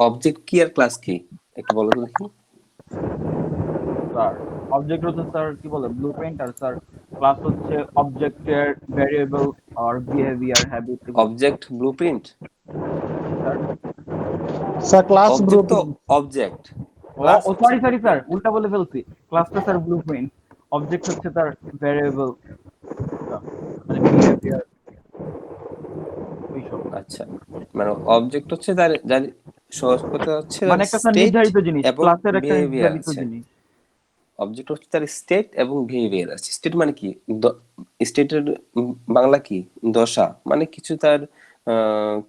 Object কি আর class কি একটু বলো তো দেখি। স্যার অবজেক্ট হচ্ছে স্যার কি বলে ব্লুপ্রিন্ট, আর স্যার ক্লাস হচ্ছে অবজেক্টের ভ্যারিয়েবল আর বিহেভিয়ার হ্যাবিট এগুলো। Object blueprint, sir sir class object তো ব্লুপ্রিন্ট। অবজেক্ট, ও ক্লাস ও হচ্ছে সরি সরি স্যার, ব্লুপ্রিন্ট। উল্টা বলে ফেলছি। ক্লাসটা স্যার ব্লুপ্রিন্ট, অবজেক্ট হচ্ছে তার ভ্যারিয়েবল, মানে বিহেভিয়ার ওইসব। আচ্ছা, মানে অবজেক্ট হচ্ছে তার যার সহজ কথা হচ্ছে তার মানে একটা স্যার স্টেট নির্ধারিত জিনিস, এবং ক্লাসের একটা বিহেভিয়ার নির্ধারিত আছে। জিনিস। অবজেক্ট হচ্ছে তার স্টেট এবং বিহেভিয়ার আছে। স্টেট মানে কি, স্টেটের বাংলা কি, দশা, মানে কিছু তার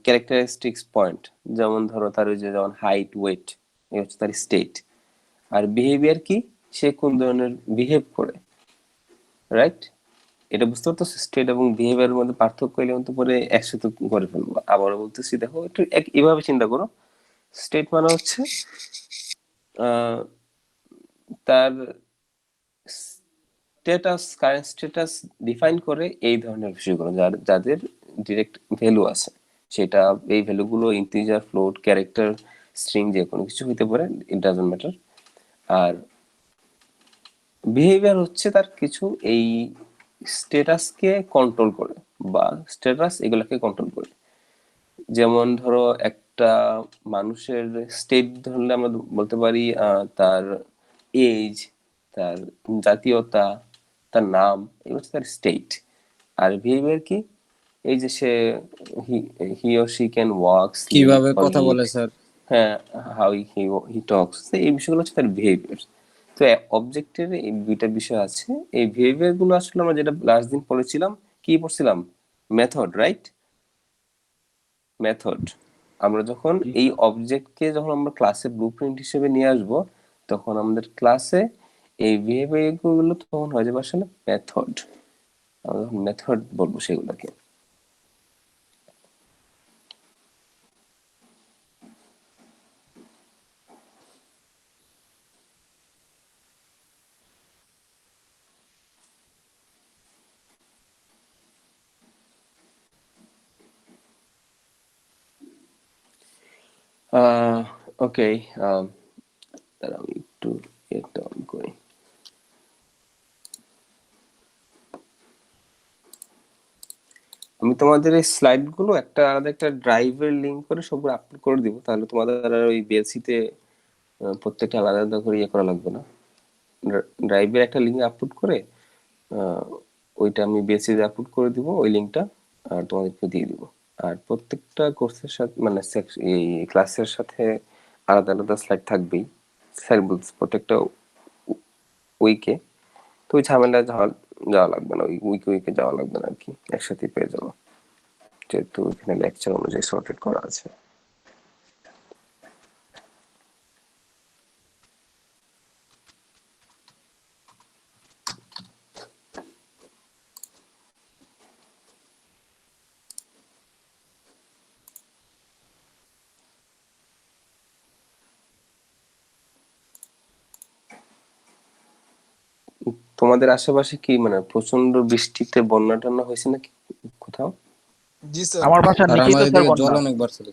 ক্যারেক্টারিস্টিক্স পয়েন্ট, যেমন ধরো তার ওই যে যেমন হাইট ওয়েট, এই হচ্ছে তার স্টেট। আর বিহেভিয়ার কি, সে কোন ধরনের বিহেভ করে, রাইট? এটা বুঝতে পারতো, স্টেট এবং বিহেভিয়ারের মধ্যে পার্থক্য এলে কিন্তু পরে একসাথে করে ফেলবো। আবারও বলতেছি, দেখো একটু এভাবে চিন্তা করো। স্টেট মানে হচ্ছে আহ, তার স্ট্যাটাস, কারেন্ট স্ট্যাটাস ডিফাইন করে এই ধরনের বিষয়গুলো, যাদের ডিরেক্ট ভ্যালু আছে। সেটা এই ভ্যালুগুলো ইন্টিজার, ফ্লোট, ক্যারেক্টার, স্ট্রিং, যে কোনো কিছু হইতে পারে, ইট ডাজন্ট ম্যাটার। আর বিহেভিয়ার হচ্ছে তার কিছু এই স্ট্যাটাসকে কন্ট্রোল করে, বা স্ট্যাটাস এগুলাকে কন্ট্রোল করে। যেমন ধরো একটা মানুষের স্টেট ধরলে আমরা বলতে পারি তার এজ, তার জাতীয়তা, তার নাম, এগুলো হচ্ছে তার স্টেট। আর বিহেভিয়ার কি, এই যে সে he or she can walk, sleep কিভাবে অর কথা ইট, বলে স্যার? হ্যাঁ, হাউ হি টক্স, এই বিষয়গুলো হচ্ছে তার বিহেভিয়ার। তো অবজেক্টের এই দুইটা বিষয় আছে। এই বিহেভিয়ার গুলো আসলে আমরা যেটা লাস্ট দিন পড়েছিলাম, কি পড়ছিলাম, মেথড, রাইট? মেথড। আমরা যখন জি এই স্যার। অবজেক্টকে যখন আমরা ক্লাসে ব্লুপ্রিন্ট হিসেবে নিয়ে আসব, তখন আমাদের ক্লাসে এই বিহেভিয়ার গুলো তখন হয়ে যাবে আসলে মেথড। আমরা যখন মেথড বলবো সেগুলোকে। ওকে, তাহলে আমি একটু এটা অন করি। আমি তোমাদের এই স্লাইড গুলো একটা আলাদা একটা ড্রাইভের লিংক করে সবগুলো আপলোড করে দিব, তাহলে তোমাদের আর ওই বিএলসিতে প্রত্যেকটা আলাদা আলাদা করে ইয়ে করা লাগবে না। ড্রাইভের একটা লিঙ্ক আপলোড করে আহ, ওইটা আমি বিএলসিতে আপলোড করে দিব ওই লিঙ্কটা, আর তোমাদেরকে দিয়ে দিব। আর প্রত্যেকটা কোর্সের সাথে মানে এই ক্লাসের সাথে আলাদা আলাদা স্লাইড থাকবেই, স্যার বলছে প্রত্যেকটা উইকে। তো ওই ঝামেলা যাওয়া যাওয়া লাগবে না, ওই উইকে উইকে যাওয়া লাগবে না আর কি, একসাথে পেয়ে যাবো, যেহেতু এখানে লেকচার অনুযায়ী সর্টেড করা আছে। তোমাদের আশেপাশে কি মানে প্রচন্ড বৃষ্টিতে বন্যা টন্যা হয়েছে নাকি কোথাও? জি স্যার। আমার বাসার আর নিচেই তো আমাদের স্যার দিকে জল বন্যা। অনেকবার ছিল।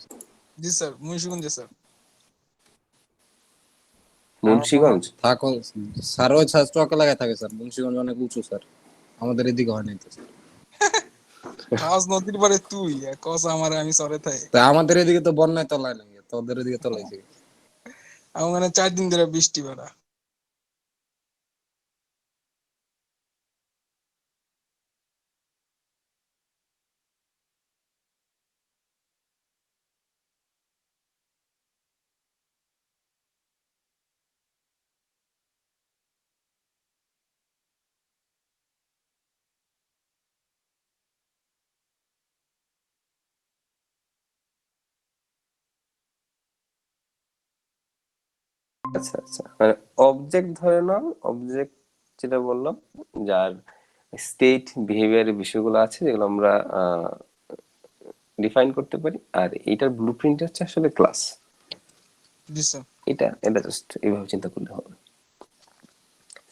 জি স্যার, মুন্সিগঞ্জে স্যার। মুন্সিগঞ্জ? থাকো স্যার, ওই স্যার চকে লাগায় থাকে স্যার, মুন্সিগঞ্জ অনেক উঁচু স্যার, আমাদের এদিকে হয় নাই তো স্যার। খাস নদীর পারে তুই কস আমারে আমি সরে থাই। তা আমাদের এদিকে তো বন্যায় তলায় নাই, তোদের এদিকে তলাইছে। আমার মানে 4 দিন ধরে বৃষ্টি বেড়া। আচ্ছা আচ্ছা, মানে অবজেক্ট ধরে নাও, অবজেক্ট যেটা বললাম, যার স্টেট বিহেভিয়ারের বিষয়গুলো আছে যেগুলো আমরা ডিফাইন করতে পারি। আর এইটার ব্লুপ্রিন্ট হচ্ছে আসলে ক্লাস। জি স্যার। এটা এটা জাস্ট এইভাবে চিন্তা করলে হবে।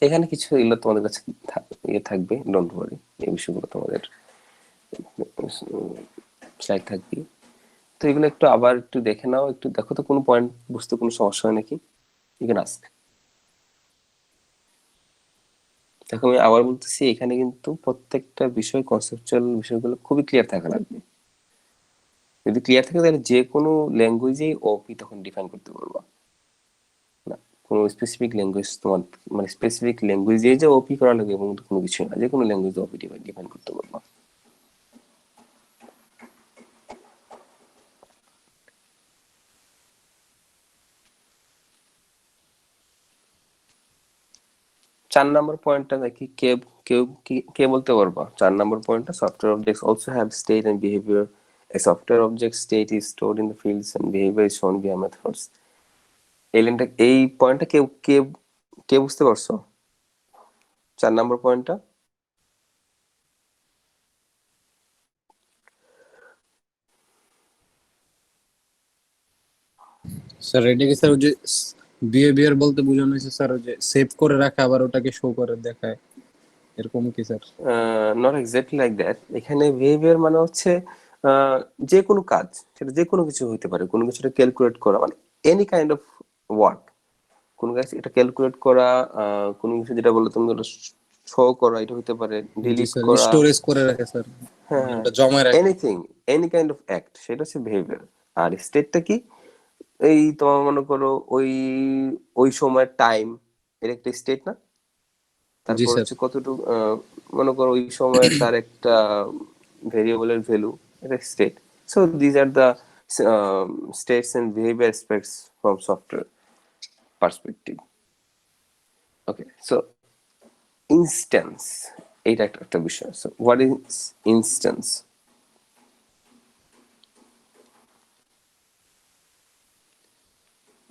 এখানে কিছু এগুলো তোমাদের কাছে ইয়ে থাকবে, ডোন্ট ওয়ারি, এই বিষয়গুলো তোমাদের স্লাইড থাকবে। তো এগুলো একটু আবার একটু দেখে নাও, একটু দেখো তো কোনো পয়েন্ট বুঝতে কোনো সমস্যা হয় নাকি, ইউ ক্যান আস্ক। দেখো আমি আবার বলতেছি, এখানে কিন্তু প্রত্যেকটা বিষয়, কনসেপচুয়াল বিষয়গুলো খুবই ক্লিয়ার থাকা লাগবে। যদি ক্লিয়ার থাকে তাহলে যে কোনো ল্যাঙ্গুয়েজেই ওপি তখন ডিফাইন করতে পারবা। না, কোনো স্পেসিফিক ল্যাঙ্গুয়েজ তোমার, মানে স্পেসিফিক ল্যাঙ্গুয়েজে যে ওপি করা লাগে এবং কোনো কিছু না, যে কোনো ল্যাঙ্গুয়েজে ওপি ডিফাইন করতে পারবা। চার নম্বর পয়েন্টটা দেখি, কে বলতে পারবা? 4 নম্বর পয়েন্টটা, software objects also have state and behaviour. A software object state is stored in the fields and behavior is shown via methods. এই পয়েন্টটা কে কে বুঝতে পারছো? 4 নম্বর পয়েন্টটা। স্যার এটা কি স্যার ওই যে বিহেভিয়ার বলতে বোঝানো হয়েছে স্যার, ওই যে সেভ করে রাখে আবার ওটাকে শো করে দেখায়, এরকম কি sir? Not exactly like that. এখানে বিহেভিয়ার মানে হচ্ছে যে কোনো কাজ, সেটা যে কোনো কিছু হইতে পারে, কোনো কিছুটা ক্যালকুলেট করা, মানে এনি কাইন্ড অফ ওয়ার্ক, কোনো কাজ এটা ক্যালকুলেট করা, কোনো কিছু যেটা বললো তুমি শো করা, এটা হইতে পারে জি ডিলিট স্যার, করা, স্টোরেজ করে রাখে স্যার, হ্যাঁ মানে ওটা জমায় রাখে। Anything, any kind of act, সেটা হচ্ছে বিহেভিয়ার। আর স্টেটটা কি? এই তোমার মনে করো ওই ওই সময়ের টাইম, এটা একটা স্টেট না? জি তারপর স্যার। হচ্ছে কতটুকু মনে করো ওই সময় তার একটা ভেরিয়েবলের ভ্যালু, এটা state. So these are the states and behaviour aspects from software perspective. Okay, so instance, এইটা একটা বিষয়। So what is instance?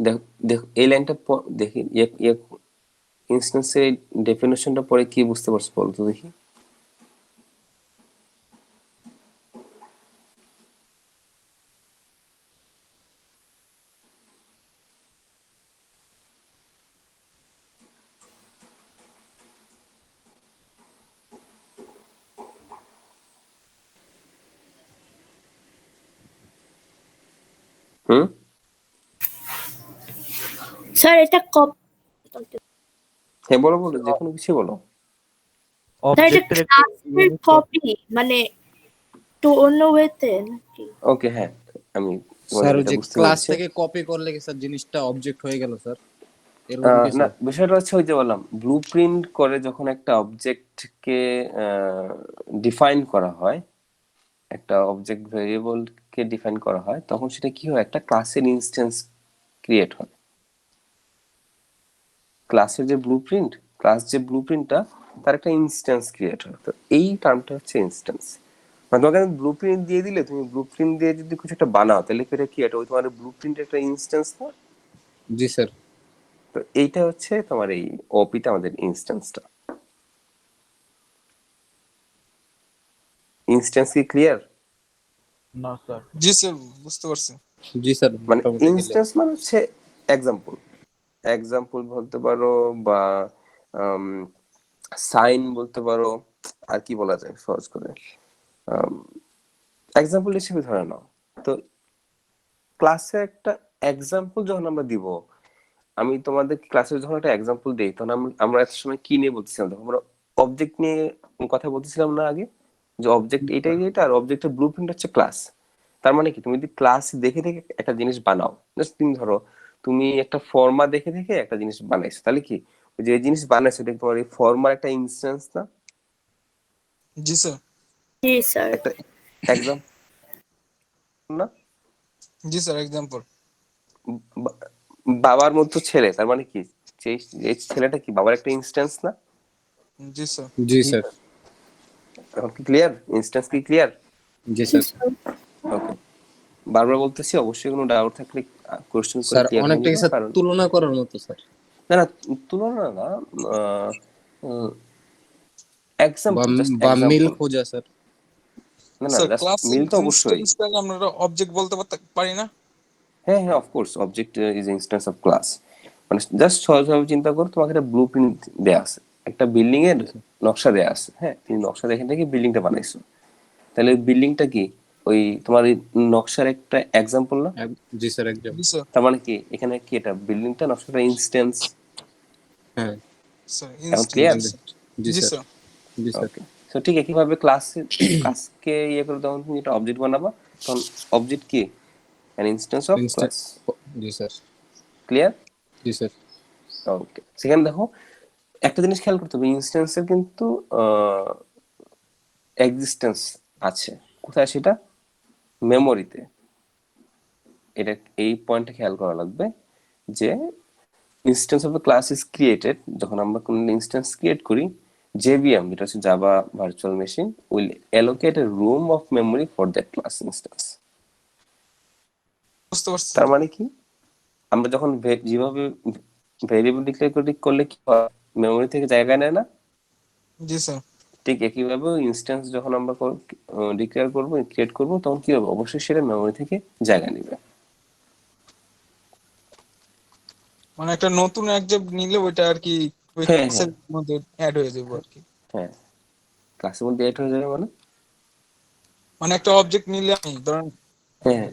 দেখো দেখো এই লাইনটা দেখি, ইনস্ট্যান্সের ডেফিনেশনটা পরে কি বুঝতে পারছো বলো তো দেখি। হুম, স্যার এটা হ্যাঁ বলো বলো, যে কোনো কিছু বলো। স্যার এটা অবজেক্টের একটি ক্লাসের ইউনিক কপি, মানে তো অন্য ওয়েতে নাকি? ওকে, হ্যাঁ আমি তোমাদের স্যার ওই যেটা যে বুঝতে ক্লাস পেরেছি। থেকে কপি করলে কি স্যার জিনিসটা অবজেক্ট হয়ে গেল স্যার, এরকম কি না, স্যার? বিষয়টা হচ্ছে ওই যে বললাম, ব্লু প্রিন্ট করে যখন একটা অবজেক্টকে ডিফাইন করা হয়, একটা অবজেক্ট ভেরিয়েবলকে ডিফাইন করা হয়, তখন সেটা কি হয়, একটা ক্লাসের ইনস্ট্যান্স ক্রিয়েট হয়। ক্লাসের যে ব্লুপ্রিন্ট, ক্লাস যে ব্লুপ্রিন্টটা, তার একটা ইনস্ট্যান্স ক্রিয়েট হয়। তো এই টার্মটা হচ্ছে ইনস্ট্যান্স। মানে তোমাকে আমি ব্লুপ্রিন্ট দিয়ে দিলে, তুমি ব্লুপ্রিন্ট দিয়ে যদি কিছু একটা বানাও, তাহলে এটা কি, এটা ওই তোমার ব্লুপ্রিন্টের একটা ইনস্ট্যান্স না? জি স্যার। তো এইটা হচ্ছে তোমার এই ওপিটা, আমাদের ইনস্ট্যান্সটা। ইনস্ট্যান্স কি ক্লিয়ার? না স্যার। জি স্যার, বুঝতে পারছি। জি স্যার, মানে মোটামুটি গেলে। ইনস্ট্যান্স মানে হচ্ছে এক্সাম্পল, এক্সাম্পল বলতে পারো, বা সাইন বলতে পারো। আর কি বলা যায় সহজ করে, এক্সাম্পল হিসেবে ধরে নাও। তো ক্লাসে একটা এক্সাম্পল যখন আমরা দিব, আমি তোমাদের ক্লাসে যখন একটা এক্সাম্পল দিই, তখন আমরা এত সময় কি নিয়ে বলতেছিলাম, তখন আমরা অবজেক্ট নিয়ে কথা বলতেছিলাম না আগে, যে অবজেক্ট এটাই এটা, আর অবজেক্টের ব্লুপ্রিন্ট হচ্ছে ক্লাস। তার মানে কি, তুমি যদি ক্লাস দেখে দেখে একটা জিনিস বানাও, জাস্ট তুমি ধরো তুমি একটা ফর্মা দেখে দেখে একটা জিনিস বানাইছো, তাহলে কি ওই যে জিনিস বানাইছো এটা তোমার এই ফর্মার একটা ইনস্ট্যান্স না? জি স্যার। জি স্যার। একটা এক্সাম্পল না? জি স্যার, এক্সাম্পল। বা- বাবার মতো ছেলে, তার মানে কি, যে এই ছেলেটা কি বাবার একটা ইনস্ট্যান্স না? জি স্যার। জি স্যার। এখন কি ক্লিয়ার? ইনস্ট্যান্স কি ক্লিয়ার? জি জি স্যার। স্যার। ওকে, বারবার বলতেছি, অবশ্যই কোনো ডাউট থাকলে কোশ্চেন করে স্যার ক্লিয়ার হয়ে অনেকটা কি নিবা, স্যার কারণ তুলনা করার মতো স্যার, না না, তুলনা না, বা এক্সাম্পল, জাস্ট বা মিল এক্সাম্পল। খোঁজা স্যার। না না, স্যার, জাস্ট ক্লাসের মিল তো অবশ্যই। ইনস্ট্যান্সটাকে আমরা অবজেক্ট বলতে পারি না? হ্যাঁ হ্যাঁ, of course object is instance of class. মানে জাস্ট সহজভাবে চিন্তা করো, তোমাকে একটা ব্লু প্রিন্ট দেওয়া আছে, একটা বিল্ডিং এর জি স্যার। নকশা দেওয়া আছে, হ্যাঁ, তুমি নকশা দেখে দেখে বিল্ডিংটা বানাইছো, তাহলে বিল্ডিংটা কি, ওই তোমার এই নকশার একটা এক্সাম্পল না? জি স্যার একদম। জি স্যার, তার মানে কি এখানে কি এটা বিল্ডিংটা নকশাটা ইনস্ট্যান্স? হ্যাঁ স্যার এখন ক্লিয়ার? ইনস্ট্যান্স। জি জি স্যার স্যার, জি স্যার ওকে। তো ঠিক একইভাবে ক্লাসকে ইয়ে করে তখন তুমি একটা অবজেক্ট বানাবা, তখন অবজেক্ট কি an instance of instant. class. G sir clear? G sir okay, সেখানে দেখো একটা জিনিস খেয়াল করতে হবে, ইনস্ট্যান্সের কিন্তু এক্সিস্টেন্স আছে। কোথায় সেটা? মেমোরিতে। এটা এই পয়েন্টটা খেয়াল করা লাগবে যে instance of the class is created, যখন আমরা কোনো ইনস্ট্যান্স ক্রিয়েট করি, JVM যেটা হচ্ছে Java virtual machine will allocate A room of memory for that class instance. বুঝতে পারছি তার স্যার। মানে কি, আমরা যখন যেভাবে ভেরিয়েবল ডিক্লেয়ার করলে কি হয়, মেমোরি থেকে জায়গা নেয় না? জি স্যার, ঠিক একইভাবে ইনস্ট্যান্স যখন আমরা ডিক্লেয়ার করবো, ক্রিয়েট করবো, তখন কি হবে, অবশ্যই সেটা মেমোরি থেকে জায়গা নেবে। মানে একটা নতুন অবজেক্ট নিলে ওইটা আর কি ওই হ্যাঁ ক্লাসের মধ্যে অ্যাড হয়ে যাবে আর কি। হ্যাঁ, ক্লাসের মধ্যে এড হয়ে যাবে মানে? মানে একটা অবজেক্ট নিলে আমি ধরেন হ্যাঁ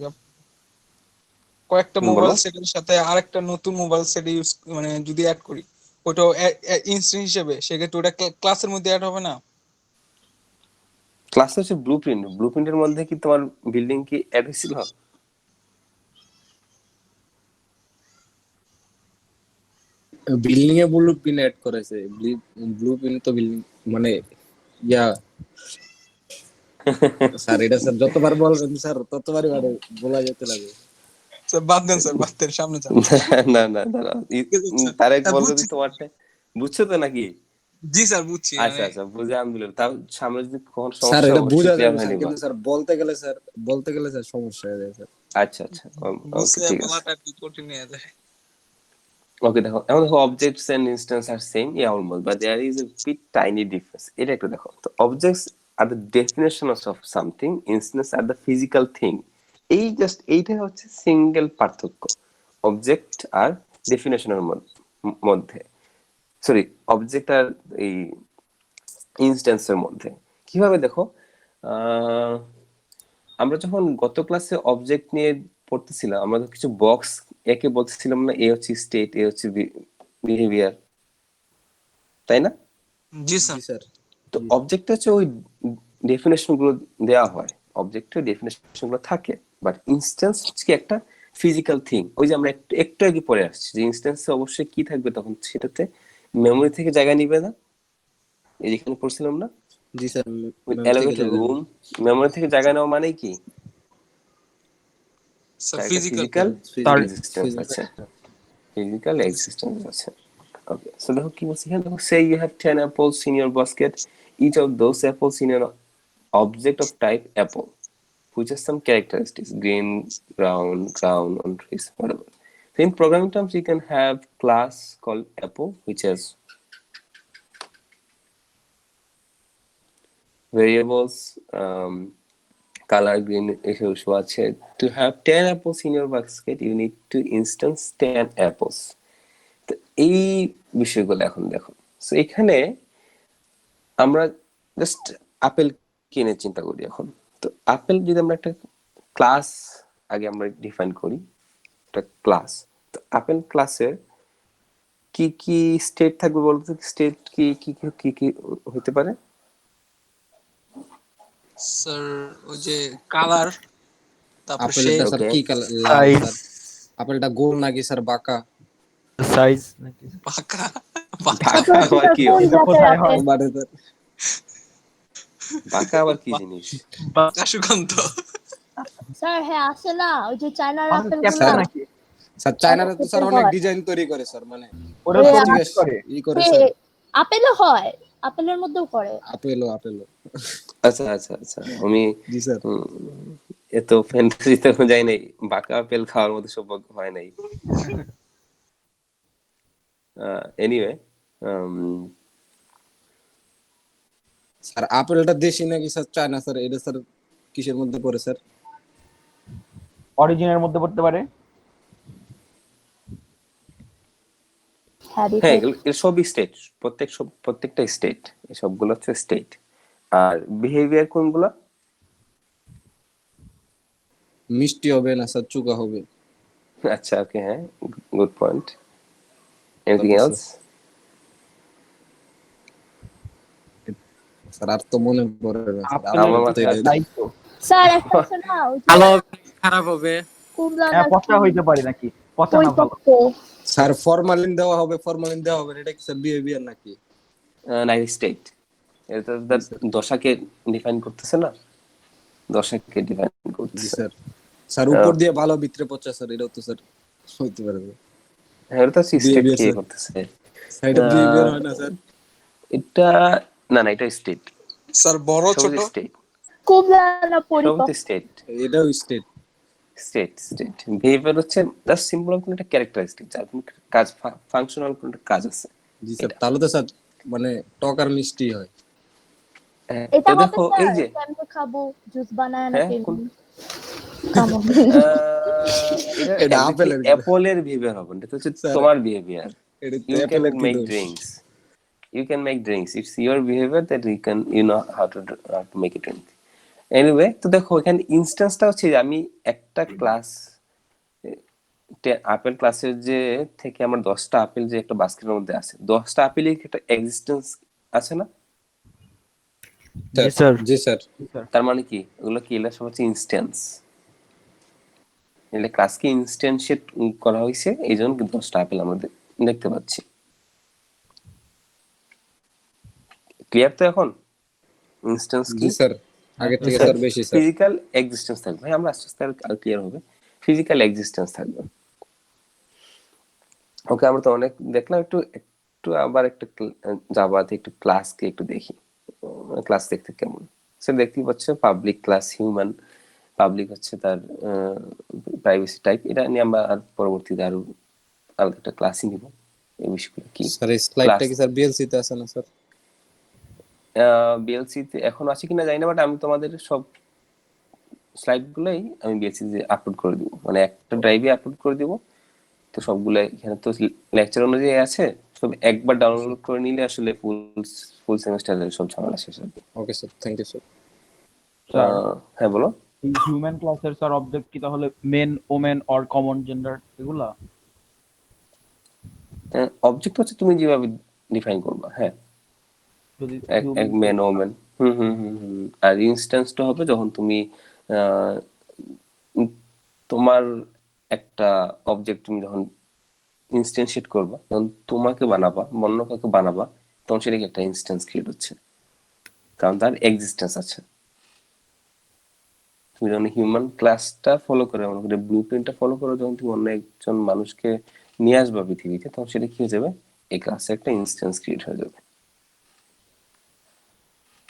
কয়েকটা মোবাইল বলো। সেটের সাথে আরেকটা নতুন মোবাইল সেট ইউজ মানে যদি অ্যাড করি, ওটা ইনস্ট্যান্স হিসেবে, সেক্ষেত্রে ওটা ক্লাসের মধ্যে অ্যাড হবে না? ক্লাস হচ্ছে ব্লুপ্রিন্টের মধ্যে কি তোমার বিল্ডিং কি অ্যাড হয়েছিল? বিল্ডিং এ ব্লু প্রিন্ট অ্যাড করেছে। ব্লু প্রিন্ট তো বিল্ডিং মানে ইয়া স্যার, এটা স্যার যতবার বলবেন স্যার ততবারই মানে বলা যেতে লাগে। স্যার বাদ দেন, স্যার বাদ দেন, সামনে যান। না না দাঁড়াও, ঠিক আছে, স্যার। তারেক হ্যাঁ, বল যদি বুঝছি। তোমারটা বুঝছো তো নাকি? জি স্যার, বুঝছি আচ্ছা মানে আচ্ছা, বুঝে আলহামদুলিল্লাহ। তার সামনে যদি কখন স্যার সমস্যা এটা অবশ্যই বোঝা ক্লিয়ার যাবে হয়ে স্যার, নিবা। কিন্তু স্যার বলতে গেলে স্যার সমস্যা হয়ে যায় স্যার। আচ্ছা আচ্ছা, ওকে বুঝছে ঠিক আছে। বলাটা আর কি কঠিন হয়ে যায়। ওকে দেখো, এখন দেখো objects and instance are same, yeah almost, but there is a bit tiny difference. এটা একটু দেখো। তো objects are the definition of something, instance are the physical thing. এই জাস্ট এইটাই হচ্ছে সিঙ্গেল পার্থক্য অবজেক্ট আর ডেফিনেশনের মধ্যে, সরি অবজেক্ট আর এই ইনস্ট্যান্সের মধ্যে। কিভাবে দেখো, আহ, আমরা যখন গত ক্লাসে অবজেক্ট নিয়ে পড়তেছিলাম, আমরা তো কিছু বক্স একে বলতেছিলাম না, এ হচ্ছে স্টেট, এ হচ্ছে বিহেভিয়ার, তাই না? জি জি স্যার। স্যার তো অবজেক্টে হচ্ছে ওই ডেফিনেশন গুলো দেওয়া হয়, অবজেক্টের ডেফিনেশন গুলো থাকে, বাট ইনস্ট্যান্স হচ্ছে কি একটা ফিজিক্যাল থিং। ওই যে আমরা একটু একটু আগে পড়ে আসছি যে ইনস্ট্যান্সে অবশ্যই কি থাকবে, তখন সেটাতে মেমোরি থেকে জায়গা নিবে না, এই যেখানে পড়ছিলাম না, জি স্যার ম্যাম থেকে অ্যালোকেটেড জায়গা রুম। মেমোরি থেকে জায়গা নেওয়া মানে কি, স্যার তার একটা ফিজিক্যাল। ফিজিক্যাল তার এক্সিস্টেন্স আছে, ফিজিক্যাল এক্সিস্টেন্স আছে। ওকে, সো দেখো কি বলছি এখানে, দেখো সে you have 10 apples in your basket, each of those apples in an object of type apple which has some characteristics, green, ground on trees, whatever. So in programming terms you can have class called apple which has variables, color green issue আছে। To have 10 apples in your basket you need to instance 10 apples. তো এই বিষয়গুলো এখন দেখো। So এখানে আমরা just apple কিনে চিন্তা করি এখন। তো আপেল যদি আমরা একটা ক্লাস আগে আমরা ডিফাইন করি, একটা ক্লাস, তো আপেল ক্লাসের কি কি স্টেট থাকবে বলতো? স্টেট কি কি কি কি কি হতে পারে? স্যার ওই যে কালার, তারপর আপেলটা শেপ, স্যার ওকে, কি কালার? লাল সাইজ, স্যার। আপেলটা গোল নাকি স্যার বাঁকা? সাইজ নাকি পাকা বাঁকা ছোট আবার কি কোন হয়? এটা জাতের কোথায় আপেল? হয়? মানে স্যার বাঁকা আবার কি জিনিস? পাকা সুগন্ধ। স্যার হ্যাঁ আছে না, ওই যে চায়নার মানুষ আপেল ক্যাপ্টেন গুলা নাকি স্যার চায়নারা তো অনেক স্যার ছোট অনেক হয়। ডিজাইন তৈরি করে স্যার, মানে ওরা ওই পরিবেশ বেশ করে। করে স্যার। আপেলও হয়, আপেলের মধ্যেও করে। আপেলও আচ্ছা আচ্ছা আচ্ছা, আমি জি স্যার। এত ফ্যান্টাসিতে যাই নাই, বাঁকা আপেল খাওয়ার মতো সৌভাগ্য হয় নাই। এনিওয়ে, স্যার আপেলটা দেশি নাকি স্যার চায়না স্যার, এটা স্যার কিসের মধ্যে পড়ে স্যার? অরিজিনের মধ্যে পড়তে পারে। হ্যাঁ হ্যাঁ দেখে। এগুলো সবই স্টেট, প্রত্যেকটা স্টেট, সবগুলো হচ্ছে স্টেট। আর বিহেভিয়ার কোনগুলা? মিষ্টি হবে না স্যার, চুকা হবে। আচ্ছা, ওকে, হ্যাঁ, গুড পয়েন্ট। এনিথিং তারপর এলস? স্যার আর তো মনে পড়ে না স্যার, আপেলের আমার আপাতত মাথায় এটাই। দায়িত্ব। স্যার একটা আছে না ওই যে ভালো হবে, খারাপ হবে। কুমড়া হ্যাঁ, নাকি পচা হইতে পারি নাকি? পচা না ভালো? পরিপক্ক। স্যার ফরমালিন দেওয়া হবে, ফরমালিন দেওয়া হবে না, এটা কি স্যার বিহেভিয়ার নাকি? নাইন স্টেট, এটা জি তার স্যার। দশাকে ডিফাইন করতেছে না, দশাকে ডিফাইন জি করতেছে। স্যার। স্যার উপর দিয়ে ভালো, ভিতরে পচা স্যার, এটাও তো স্যার হইতে পারে। হ্যাঁ, এটা তো স্টেট বিহেভিয়ার কে স্যার, করতেছে। স্যার এটা বিহেভিয়ার হয় না স্যার? এটা না না, এটা স্টেট, স্যার বড় ছোট সবই স্টেট, কুমড়া না সবই পরিপক্ক। স্টেট। এটাও স্টেট। স্টেট বিহেভিয়ার হচ্ছে জাস্ট সিম্বল অফ একটা ক্যারেক্টারিস্টিক, যার কোনো কাজ, ফাংশনাল কোনো একটা কাজ আছে। জি স্যার, এটা তাহলে তো স্যার মানে টক আর মিষ্টি হয়। হ্যাঁ, এটা তো হবে দেখো এই স্যার যে, কেমনে খাবো, জুস বানায় হ্যাঁ, নাকি? কোন- কামন। এটা এটা এমনিতে আপেলের অ্যাপলের বিহেভিয়ার হবে না, এটা হচ্ছে স্যার, তোমার বিহেভিয়ার। এটা তো You can অ্যাপেলের কি make দোষ? drinks. You can make drinks. It's your behavior that you know how to make a drink. Anyway, তো দেখো এখানে ইনস্ট্যান্সটা হচ্ছে যে আমি একটা ক্লাস, আপেল ক্লাসের যে থেকে আমার 10টা আপেল যে একটা বাস্কেটের মধ্যে আছে, 10টা আপেলের একটা এক্সিস্টেন্স আছে না? জি স্যার। জি স্যার। তার মানে কি ওগুলো কি, এগুলো সব হচ্ছে ইনস্ট্যান্স। এগুলো ক্লাসকে ইনস্ট্যান্সিয়েট করা হয়েছে, এই জন্য 10টা আপেল আমরা দেখতে পাচ্ছি। ক্লিয়ার তো এখন ইনস্ট্যান্স কি? জি স্যার, আগে থেকে স্যার বেশি স্যার। ফিজিক্যাল এক্সিস্টেন্স থাকবে, ভাই আমরা আস্তে আস্তে আর ক্লিয়ার হবে। ফিজিক্যাল এক্সিস্টেন্স থাকবে। ওকে, আমরা তো অনেক দেখলাম, একটু একটু আবার একটা জাভাতে একটু ক্লাসকে একটু দেখি, ক্লাস দেখতে কেমন। সে দেখতেই পাচ্ছ, পাবলিক ক্লাস, হিউম্যান, পাবলিক হচ্ছে তার প্রাইভেসি টাইপ। এটা নিয়ে আমরা আর পরবর্তীতে আরো আলাদা একটা ক্লাসই নিব। এই বিষয়গুলো কি স্যার এই স্লাইডটা কি স্যার বিএলসি তে আছে না স্যার? বিএলসি তে এখন আছে কিনা জানি না, বাট আমি তোমাদের সব স্লাইড গুলোই আমি বিএলসি তে আপলোড করে দিব, মানে একটা ড্রাইভে আপলোড করে দিব। তো সবগুলো এখানে তো লেকচার অনুযায়ী আছে, সব একবার ডাউনলোড করে নিলে আসলে ফুল সেমিস্টারের সব ঝামেলা শেষ হবে। Okay sir, thank you sir. Sir, হ্যাঁ বলো। এই হিউম্যান ক্লাসের স্যার অবজেক্ট কি তাহলে men, women or common gender এগুলা? অবজেক্ট হচ্ছে তুমি যেভাবে ডিফাইন করবা, হ্যাঁ, যদি এক ম্যান ওম্যান। হুম। আর ইনস্ট্যান্সটা হবে যখন তুমি আহ, তোমার একটা অবজেক্ট তুমি যখন ইনস্ট্যান্সিয়েট করবা, তখন তোমাকে বানাবা, অন্য কাউকে বানাবা, তখন সেটাকে একটা ইনস্ট্যান্স ক্রিয়েট হচ্ছে, কারণ তার এক্সিস্টেন্স আছে। তুমি যখন হিউম্যান ক্লাসটা ফলো করে, মনে করে ব্লু প্রিন্টটা ফলো করো, যখন তুমি অন্য একজন মানুষকে নিয়ে আসবা পৃথিবীতে, তখন সেটা কি হয়ে যাবে, এই ক্লাসে একটা ইনস্ট্যান্স ক্রিয়েট হয়ে যাবে।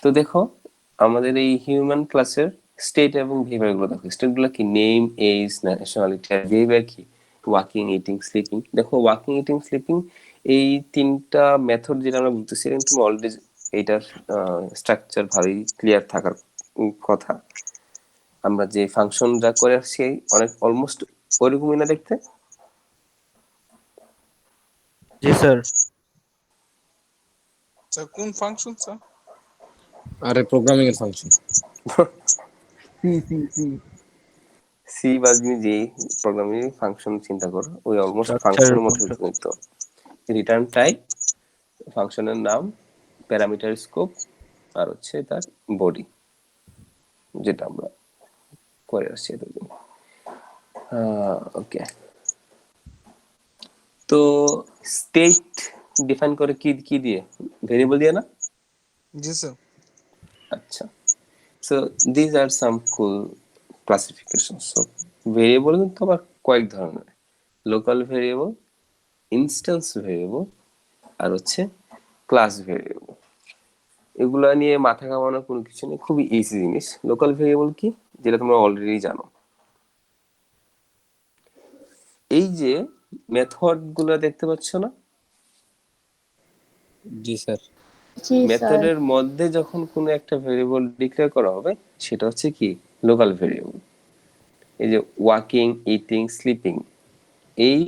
তো দেখো আমাদের এই হিউম্যান ক্লাসের স্টেট এবং বিহেভিয়ার গুলো দেখো। স্টেট গুলো কি, নেম, এজ, ন্যাশনালিটি। আর বিহেভিয়ার কি, ওয়াকিং, ইটিং, স্লিপিং। দেখো ওয়াকিং, ইটিং, স্লিপিং, এই তিনটা মেথড যেটা আমরা বলতেছি, কিন্তু অলরেডি এইটার স্ট্রাকচার ভালোই ক্লিয়ার থাকার কথা। আমরা যে ফাংশন যা করে আসছি অনেক অলমোস্ট ওইরকমই না দেখতে? জি স্যার। স্যার কোন ফাংশন স্যার? আরে প্রোগ্রামিং এর ফাংশন। সি সি বা তুমি যে প্রোগ্রামিং ফাংশন চিন্তা করো, ওই অলমোস্ট Structure ফাংশনের মতো function. তো রিটার্ন টাইপ, ফাংশনের নাম, প্যারামিটার স্কোপ, আর হচ্ছে তার বডি, যেটা আমরা করে আসছি এতদিন। ওকে, তো স্টেট ডিফাইন করে কি কি দিয়ে, ভেরিয়েবল দিয়ে না? জি স্যার। আচ্ছা, so this are some cool classification. So variable কিন্তু আবার কয়েক ধরনের, লোকাল ভেরিয়েবল, ইনস্ট্যান্স ভেরিয়েবল, আর হচ্ছে ক্লাস ভেরিয়েবল। এগুলা নিয়ে মাথা ঘামানোর কোনো কিছু নেই, খুবই ইজি জিনিস। লোকাল ভেরিয়েবল কি, যেটা তোমরা অলরেডি জানো। এই যে মেথড গুলো দেখতে পাচ্ছ না, জি স্যার। জি স্যার। মেথডের মধ্যে যখন কোনো একটা ভেরিয়েবল ডিক্লেয়ার করা হবে, সেটা হচ্ছে কি, লোকাল ভেরিয়েবল। এই যে ওয়াকিং, ইটিং, স্লিপিং, এই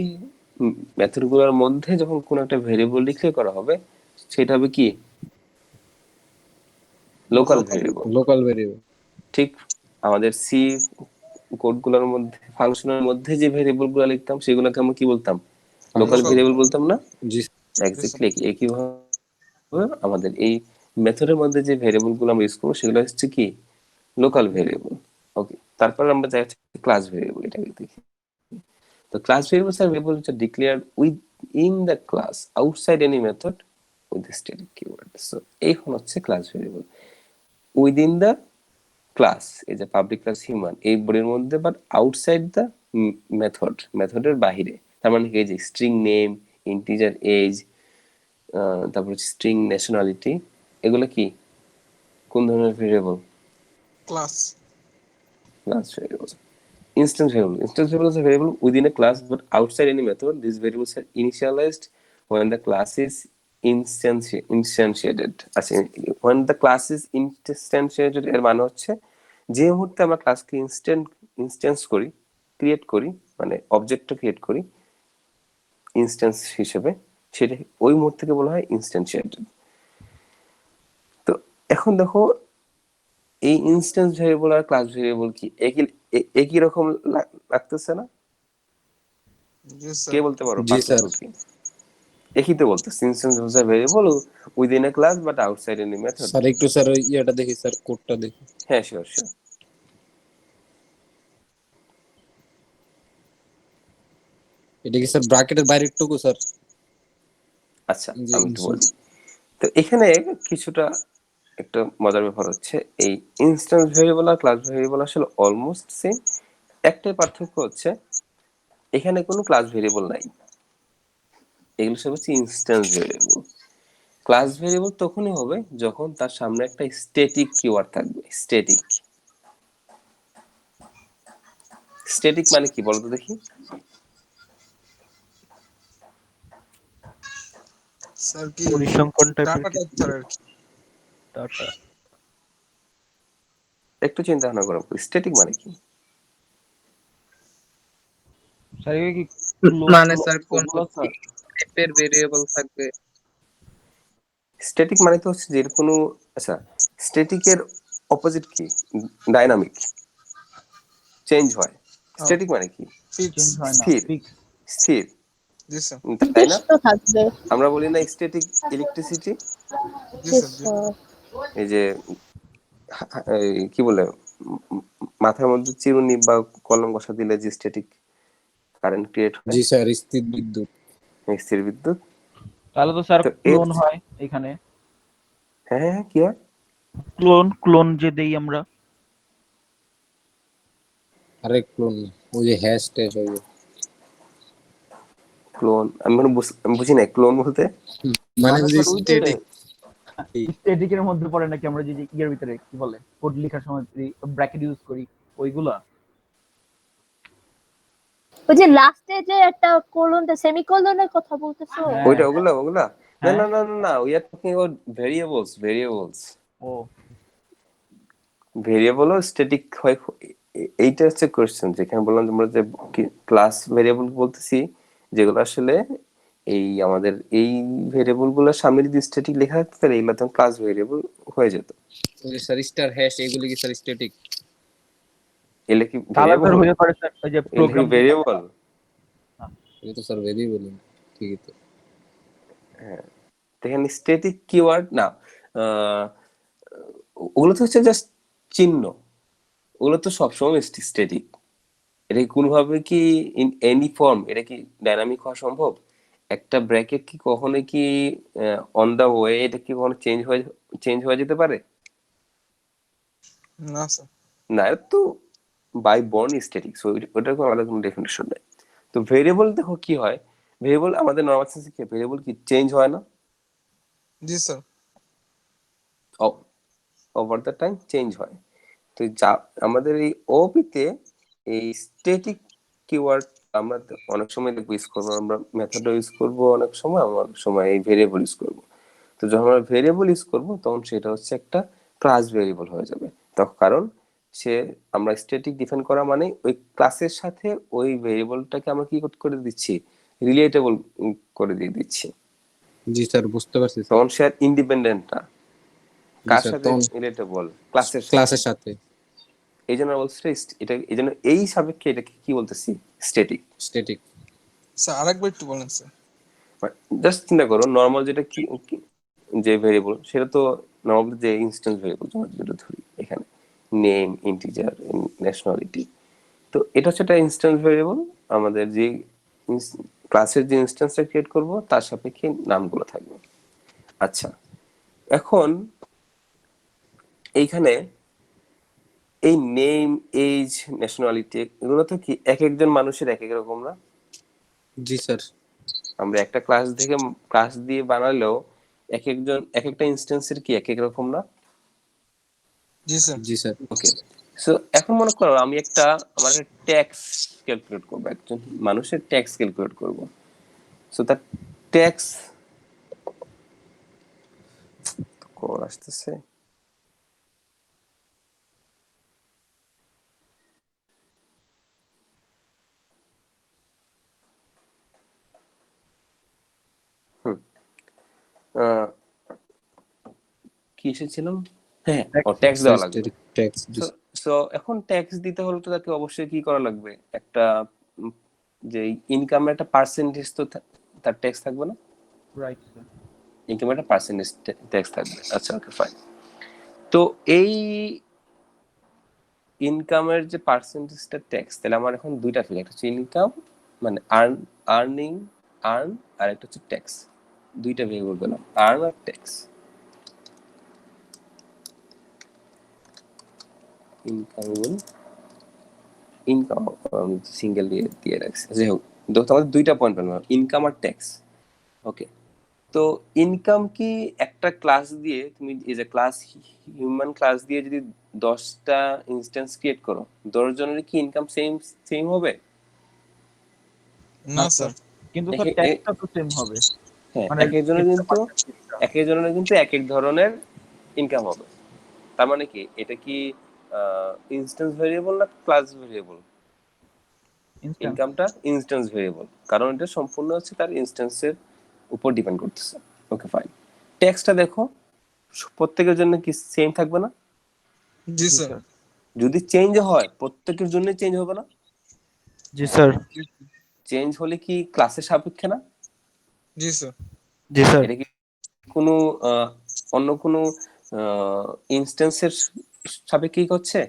মেথড গুলোর মধ্যে যখন কোনো একটা ভেরিয়েবল ডিক্লেয়ার করা হবে, সেটা হবে কি, লোকাল ভেরিয়েবল। Local variable. ঠিক আমাদের সি কোডগুলোর মধ্যে ফাংশনের মধ্যে যে ভেরিয়েবলগুলো লিখতাম সেগুলোকে আমরা কি বলতাম? Local Local. ভেরিয়েবল বলতাম না? জি এক্স্যাক্টলি একইভাবে আমাদের এই মেথডের মধ্যে যে ভেরিয়েবলগুলো আমরা ইউজ করবো সেগুলো হচ্ছে কি লোকাল ভেরিয়েবল। ওকে, তারপর আমরা যাই ক্লাস ভেরিয়েবল, এটাকে দেখি। তো class variables are variable which are declared within the class outside any method with the static keyword. So এই হচ্ছে class variable within the class, এই যে পাবলিক ক্লাস হিউম্যান এই বডির মধ্যে, বাট আউটসাইড দ্য মেথডের বাহিরে। তার মানে কি, এই যে স্ট্রিং নেম, ইন্টিজার এজ, তারপর স্ট্রিং ন্যাশনালিটি, এগুলো কি কোন ধরনের variable? Class. Class variables. Instance variables are variable within a class but outside any method. These variables are initialized when the class is instantiated. When the class is instantiated এর মানে হচ্ছে যে মুহূর্তে আমরা ক্লাসকে ইনস্ট্যান্স করি, ক্রিয়েট করি, মানে অবজেক্টটা create করি ইনস্ট্যান্স হিসেবে, সেটা ওই মুহূর্তকে বলা হয় ইনস্ট্যান্সিয়েটেড। তো এখন দেখো এই ইনস্ট্যান্স ভেরিয়েবল আর ক্লাস ভেরিয়েবল কি একই রকম লাগতেছে না? Yes, কে sir. বলতে পারো জি স্যার। পার্থক্য কি? একই তো বলতেছে, instance variable within a class but outside any method. Sir একটু স্যার ওই ইয়েটা দেখি স্যার, কোডটা দেখি। হ্যাঁ, শিওর শিওর। এটা কি স্যার ব্র্যাকেটের বাইরের টুকু স্যার? আচ্ছা, যে আমি একটু বলি। তো এখানে কিছুটা একটা মজার ব্যাপার হচ্ছে, এই ইনস্ট্যান্স ভেরিয়েবল আর ক্লাস ভেরিয়েবল আসলে অলমোস্ট সেম। একটাই পার্থক্য হচ্ছে এখানে কোনো ক্লাস ভেরিয়েবল নাই, এগুলো সব হচ্ছে ইনস্ট্যান্স ভেরিয়েবল। ক্লাস ভেরিয়েবল তখনই হবে যখন তার সামনে একটা স্ট্যাটিক কিওয়ার্ড থাকবে। স্ট্যাটিক মানে কি বলতো দেখি? Sir কি পরিসংখ্যান টাইপের ডাটা টাইপ স্যার আর কি। ডাটা। একটু চিন্তা ভাবনা করো, স্ট্যাটিক মানে কি? স্যার এগুলো কি মানে স্যার কোন ওগুলো স্যার? টাইপের ভেরিয়েবল থাকবে? স্ট্যাটিক মানে তো হচ্ছে যে কোনো, আচ্ছা স্ট্যাটিকের অপোজিট কি? ডাইনামিক, চেঞ্জ হয়। স্ট্যাটিক মানে কি? Fix. চেঞ্জ হয় না, স্থির, ফিক্স। স্থির, Yes, sir. তাই না? তো থাকবে। আমরা বলি না static electricity, Yes, sir. Yes. এই যে এই কি বলে মাথার মধ্যে চিরুনি বা কলম ঘষা দিলে যে স্ট্যাটিক কারেন্ট ক্রিয়েট হয়, জি স্যার, স্থির বিদ্যুৎ। স্থির বিদ্যুৎ। তাহলে তো স্যার তো ক্লোন হয় এখানে। হ্যাঁ, কি হয়? ক্লোন যে দেই আমরা। আরেক ক্লোন, ওই যে হ্যাশ ট্যাশ ওই যে। ক্লোন আমি বুঝি না ক্লোন বলতে। মানে মানে যদি স্যার ওই যে স্ট্যাটিক স্ট্যাটিকের মধ্যে পড়ে নাকি, আমরা যে ইয়ের ভিতরে কি বলে কোড লেখার সময় ব্র্যাকেট ইউজ করি ওইগুলা। ওই যে লাস্টে যে একটা কোলন সেমিকোলনের কথা বলতেছো? হ্যাঁ। ওইটা ওগুলা না হ্যাঁ। না না না না, we are talking about variables. ও ভেরিয়েবল ও স্ট্যাটিক হয়, এইটা হচ্ছে কোশ্চেন। যেখানে বললাম তোমরা যে ক্লাস ভেরিয়েবল বলতেছি, যেগুলো আসলে এই আমাদের এই ভেরিয়েবল গুলোর সামনে যদি স্ট্যাটিক লেখা থাকতো তাহলে এগুলো তখন ক্লাস ভেরিয়েবল হয়ে যেত। ওই যে স্যার স্টার হ্যাশ, এগুলো কি স্যার স্ট্যাটিক? এগুলো কি তাহলে স্যার ভেরিয়েবল? হয়ে পারে স্যার ওই যে এগুলো কি প্রোগ্রাম ভেরিয়েবল? এটা তো স্যার ভেরিয়েবল, ঠিকই তো। এখানে স্ট্যাটিক কিওয়ার্ড না, আহ, ওগুলো তো হচ্ছে জাস্ট চিহ্ন, ওগুলো তো সবসময় স্ট্যাটিক। এটা কি কোনোভাবে কি ইন এনি ফর্ম এটা কি ডাইনামিক হওয়া সম্ভব? একটা ব্র্যাকেট কি কখনো কি অন দা ওয়ে এটা কি কখনো চেঞ্জ হয়ে যেতে পারে? না স্যার। না, এটা তো বাই বর্ন স্ট্যাটিক, সো ওটার কোনো আলাদা কোনো ডেফিনেশন নেই। তো ভেরিয়েবল দেখো কি হয়, ভেরিয়েবল আমাদের নরমাল সেন্সে কি ভেরিয়েবল কি চেঞ্জ হয় না? জি sir. Over the time change হয়। তো যা আমাদের এই ওপিতে এই স্ট্যাটিক কিওয়ার্ড আমরা অনেক সময় ইউজ করবো, আমরা মেথড ইউজ করবো, অনেক সময় এই ভেরিয়েবল ইউজ করবো। তো যখন আমরা ভেরিয়েবল ইউজ করবো তখন সেটা হচ্ছে একটা ক্লাস ভেরিয়েবল হয়ে যাবে। তখন কারণ আমরা স্ট্যাটিক ডিফাইন করা মানে ওই ক্লাসের সাথে ওই ভেরিয়েবলটাকে আমরা কি করে দিচ্ছি, রিলেটেবল করে দিয়ে দিচ্ছি। জি স্যার, বুঝতে পারছি স্যার। তখন সে ইন্ডিপেন্ডেন্ট না, জি কার স্যার, সাথে তখন রিলেটেবল? ক্লাসের সাথে। ক্লাসের সাথে। এই জন্য বলছি এটা এই জন্য এই সাপেক্ষে এটাকে কি বলতেছি স্ট্যাটিক। স্ট্যাটিক। স্যার আরেকবার একটু বলেন স্যার। জাস্ট চিন্তা করো নর্মাল যেটা যে ভেরিয়েবল সেটা তো নর্মাল যে ইনস্ট্যান্স ভেরিয়েবল যেটা ধরি এখানে নেম, ইন্টিজার, ন্যাশনালিটি, তো এটা হচ্ছে একটা ইনস্ট্যান্স ভেরিয়েবল। আমাদের যে ক্লাসের যে ইনস্ট্যান্সটা ক্রিয়েট করব তার সাপেক্ষে নামগুলো থাকবে। আচ্ছা, এখন এইখানে এই নেম, এজ, ন্যাশনালিটি এগুলো তো কি এক একজন মানুষের এক এক রকম না? জি স্যার। আমরা একটা ক্লাস দিয়ে বানালেও এক একজন এক একটা ইনস্ট্যান্সের কি এক এক রকম না? জি স্যার। জি স্যার। ওকে, সো এখন মনে করো আমি আমার একটা ট্যাক্স ক্যালকুলেট করবো, একজন মানুষের ট্যাক্স ক্যালকুলেট করব। সো তার ট্যাক্স কল আসতেছে। আহ, কি এসেছিলাম? হ্যাঁ, ট্যাক্স দেওয়া লাগবে। ট্যাক্স। সো এখন ট্যাক্স দিতে হলে তো তাকে অবশ্যই কি করা লাগবে, একটা যে ইনকামের একটা পার্সেন্টেজ তো তার ট্যাক্স থাকবে না? Right sir. ইনকামের একটা পার্সেন্টেজ ট্যাক্স থাকবে। আচ্ছা, ওকে, ফাইন। তো এই ইনকামের যে পার্সেন্টেজটা ট্যাক্স, তাহলে আমার এখন দুইটা ফিগার, একটা হচ্ছে ইনকাম মানে আর্নিং, আর একটা হচ্ছে ট্যাক্স। দুইটা ভেরিয়েবল পেলাম, আর্ন আর ট্যাক্স। ইনকাম সিঙ্গেল দিয়ে রাখছি। যাই হোক, আমাদের দুইটা পয়েন্ট পেলাম, ইনকাম আর ট্যাক্স। ওকে, তো ইনকাম কি একটা ক্লাস দিয়ে তুমি এই যে হিউম্যান ক্লাস দিয়ে যদি 10টা ইনস্ট্যান্স ক্রিয়েট করো, 10 জনের কি ইনকাম সেম হবে? না স্যার। কিন্তু স্যার ট্যাক্সটা তো সেম হবে। হ্যাঁ, মানে এক একজনের কিন্তু এক এক ধরনের ইনকাম হবে। তার মানে কি এটা কি ইনস্ট্যান্স ভেরিয়েবল না ক্লাস ভেরিয়েবল? ইনকামটা ইনস্ট্যান্স ভেরিয়েবল, কারণ এটা সম্পূর্ণ হচ্ছে তার ইনস্ট্যান্সের উপর ডিপেন্ড করতেছে। ওকে, ফাইন। ট্যাক্সটা দেখো প্রত্যেকের জন্য কি সেম থাকবে না? জি স্যার। যদি চেঞ্জ হয় প্রত্যেকের জন্য চেঞ্জ হবে না? জি স্যার। চেঞ্জ হলে কি ক্লাসের সাপেক্ষে না? জি স্যার। জি স্যার। এটা কি কোনো অন্য কোনো ইনস্ট্যান্সের সাপেক্ষে হচ্ছে?